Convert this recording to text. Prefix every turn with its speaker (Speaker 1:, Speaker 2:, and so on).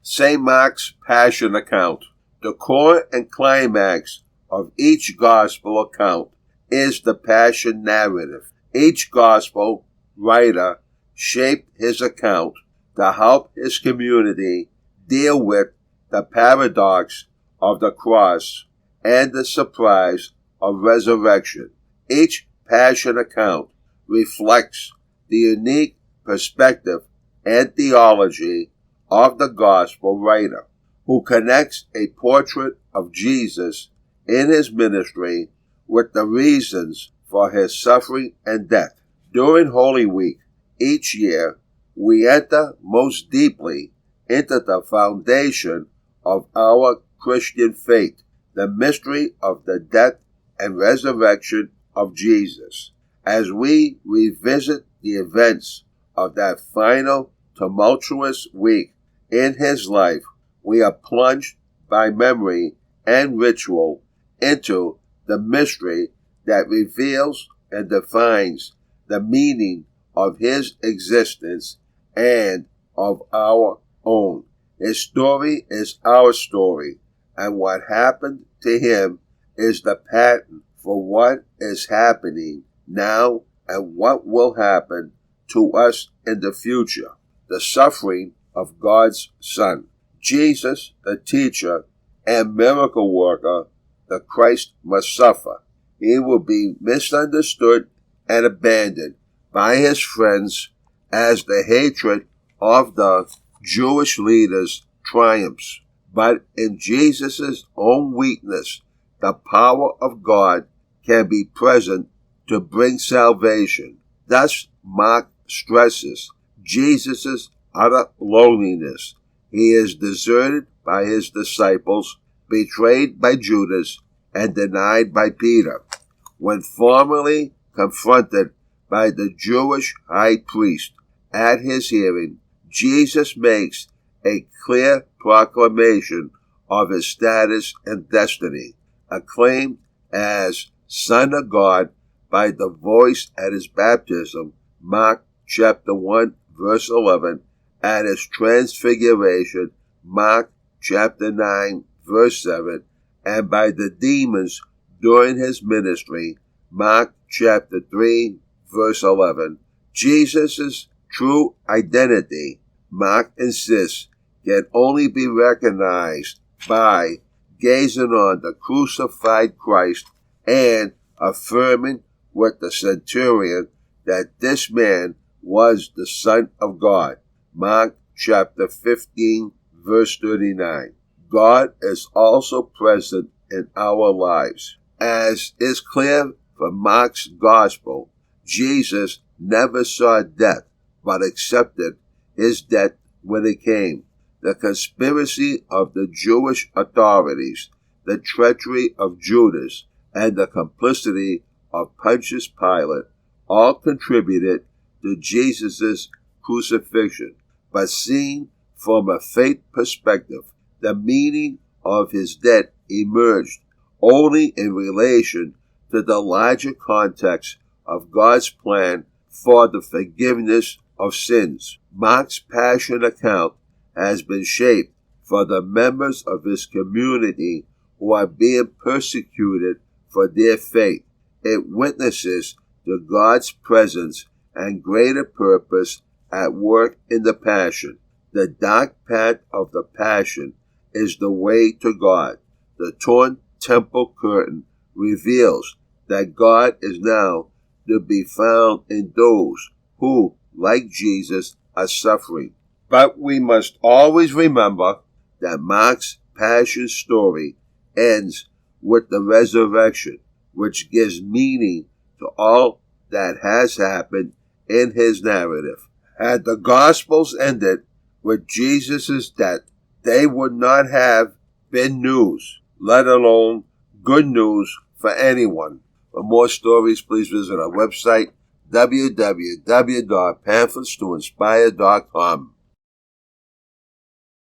Speaker 1: St. Mark's Passion account. The core and climax of each gospel account is the Passion narrative. Each gospel writer shaped his account to help his community deal with the paradox of the cross and the surprise of resurrection. Each Passion account reflects the unique perspective and theology of the gospel writer, who connects a portrait of Jesus in his ministry with the reasons for his suffering and death. During Holy Week each year, we enter most deeply into the foundation of our Christian faith, the mystery of the death and resurrection of Jesus. As we revisit the events of that final tumultuous week in his life, we are plunged by memory and ritual into the mystery that reveals and defines the meaning of his existence and of our own. His story is our story, and what happened to him is the pattern for what is happening now and what will happen to us in the future. The suffering of God's Son. Jesus, the teacher and miracle worker, the Christ must suffer. He will be misunderstood and abandoned by his friends as the hatred of the Jewish leaders triumphs. But in Jesus' own weakness, the power of God can be present to bring salvation. Thus, Mark stresses Jesus' utter loneliness. He is deserted by his disciples, betrayed by Judas, and denied by Peter. When formally confronted by the Jewish high priest at his hearing, Jesus makes a clear proclamation of his status and destiny, acclaimed as Son of God by the voice at his baptism, Mark chapter 1, verse 11, at his transfiguration, Mark chapter 9, verse 7, and by the demons during his ministry, Mark chapter 3, verse 11. Jesus' true identity, Mark insists, can only be recognized by gazing on the crucified Christ and affirming with the centurion that this man was the Son of God. Mark chapter 15, verse 39. God is also present in our lives. As is clear from Mark's gospel, Jesus never saw death, but accepted his death when it came. The conspiracy of the Jewish authorities, the treachery of Judas, and the complicity of Pontius Pilate all contributed to Jesus' crucifixion. But seen from a faith perspective, the meaning of his death emerged only in relation to the larger context of God's plan for the forgiveness of sins. Mark's Passion account has been shaped for the members of his community who are being persecuted for their faith. It witnesses to God's presence and greater purpose at work in the Passion. The dark path of the Passion is the way to God. The torn temple curtain reveals that God is now to be found in those who, like Jesus, are suffering. But we must always remember that Mark's Passion story ends with the resurrection, which gives meaning to all that has happened in his narrative. Had the Gospels ended with Jesus' death, they would not have been news, let alone good news for anyone. For more stories, please visit our website, www.pamphlets2inspire.com.